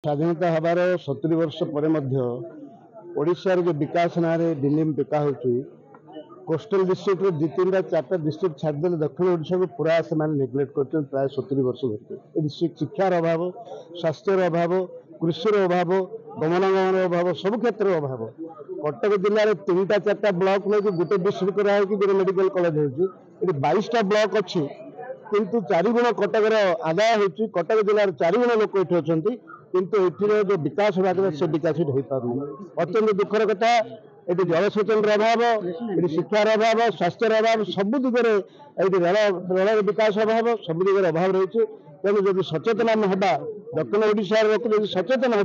स्वाधीनता हबार 70 वर्ष पर ओडिशार जो विकास ना डिलिम पिका हो कोस्टल डिस्ट्रिक्ट दु तीन चार डिस्ट्रिक्ट छाड़दे दक्षिण ओडिशा को पूरा से नेग्लेक्ट कर प्राय 70 वर्ष धर शिक्षार अभाव स्वास्थ्यर अभाव कृषि अभाव गमनागमन अभाव सब क्षेत्र अभाव कटक जिले में 3टा 4टा ब्लॉक लगे गोटे डिस्ट्रिक्ट कराई गोटे मेडिकल कॉलेज हो 22टा ब्लॉक अच्छी किंतु 4 गुण कटक आदाय हो कटक जिलार 4 गुण लोक ये अच्छा किंतु ये जो विकास भाग से विकसित हो पार अत्यंत दुखर कथा ये जलसेचन अभाव ये शिक्षार अभाव स्वास्थ्यर अभाव सब दिगरे रेल विकास अभाव सब दिगरे अभाव रही तेणु जब सचेतन आम हवा दक्षिण ओडिशार लोक जब सचेतन हे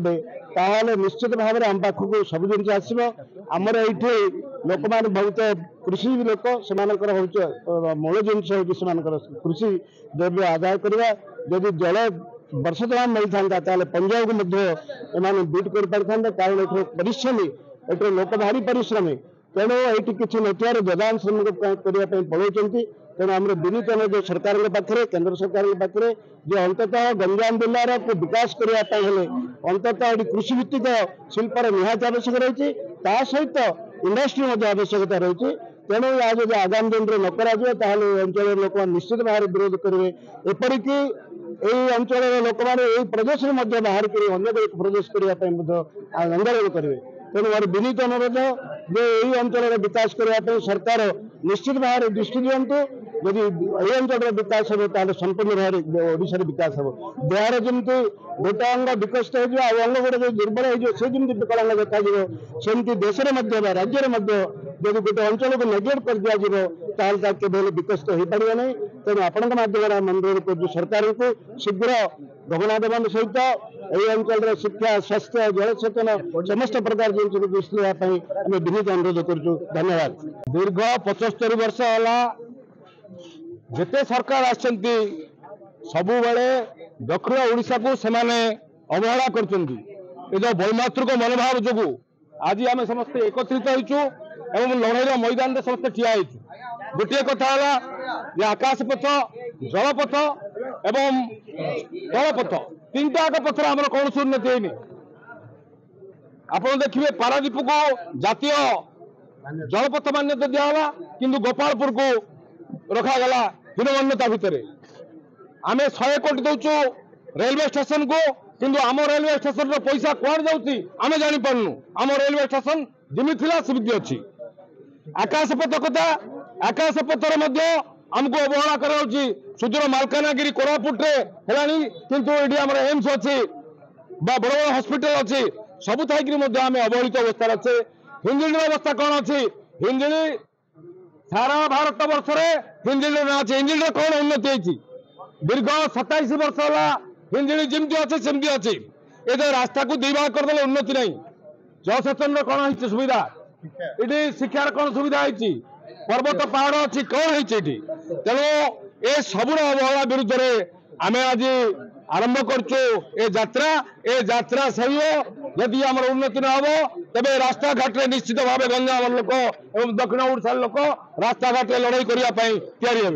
ताहले निश्चित भाव में आम पाखक सब जिन आसब आमर ये लोक मैंने बहुत कृषि लोक से मूल जिनस हो कृषि द्रव्य आदाय करवा जदि जल वर्ष तमाम मिलता ताले पंजाब को बीट कर पारि कारण ये परिश्रमी ये लोक भारी परिश्रमी तेणु ये किसी नथियार जदान श्रमिक करने पड़ों तेणु आम विनीत अनुरोध सरकार पाखे केंद्र सरकार पाखे जो अंततः गंजाम जिलार को विकास करने अंततः कृषि भित्तिक शिल्पर निहाती आवश्यक रही सहित इंडस्ट्री आवश्यकता रही तेणु आज जो आगामी दिन में न कर लोक निश्चित भाव विरोध करेंगे एपरिक यही अंचल लोक मैंने प्रदेश में बाहर कर अन्य प्रदेश करने आंदोलन करेंगे तेणु मोर विनीत अनुरोध जो यही अंचल विकास करने सरकार निश्चित भाव दृष्टि दिंतु यदि यही अंचल विकास हो संपूर्ण भाव ओडिशा विकास हो देहार जमी गोटे अंग विकसित हो अंग गुड़ा दुर्बल होमती विकलांग देखा सेमती देश में राज्य में जब गोटे अंचल को नेग्लेक्ट कर दिया केवल विकसित हो पार नहीं तेणु आपण मध्यम अनुरोध कर सरकार को शीघ्र गमनागमन सहित यही अंचल शिक्षा स्वास्थ्य जलसेचन समस्त प्रकार जिन दृष्टि देवाई विनीत अनुरोध करुँ। धन्यवाद। दीर्घ 75 वर्ष है जिते सरकार आसबुले दक्षिण ओडिशा को सेमाने अवहेला कर वैमातृक मनोभाव जो आज आम समस्ते एकत्रित होइचु एवं लड़ाई मैदान में समस्त ठिया होइचु। गोटे कथा है आकाशपथ जलपथ एवं तलपथ 3टाक पथर आम कौन उन्नति होनी आप देखिए पारादीप को जातीय जलपथ मान्यता दिहला किंतु गोपालपुर को रखागला हीनमान्यता भितर आम 100 कोटी दौचु रेलवे स्टेशन को किंतु आम रेलवे स्टेशन पैसा कौन जाऊँगी आम जापारू आम रेलवे स्टेशन जमी थी सेमती अच्छी आकाशपथ कथा आकाशपथर आमको अवहेला कर सुदूर मालकानगिरी कोरापुटे है किंतु ये आम एम्स अच्छी बड़ बड़ हस्पिटाल अच्छी सबू थी आम अवहेलित अवस्था अच्छे हिंजिली अवस्था कौन अच्छी हिंजिली सारा भारत वर्ष हिंजिली ना अच्छे हिंजिली कौन उन्नति होती दीर्घ 27 वर्ष है हिंजिली जमती अच्छे सेमती अच्छी ये रास्ता को 2 भाग करदे उन्नति नहीं जलसेचन कौन है सुविधा ये शिक्षार कौन सुविधा है पर्वत पहाड़ अच्छी कौन है तेणु ये सबुर अवहेला विरुद्ध में आम आज आरंभ करत्रा सही यदि आम उन्नति न हम तेज रास्ता घाट निश्चित भाव गंजाम लोक और दक्षिण ओडिशा लोक रास्ता घाट लड़ाई करने तैयारी हे।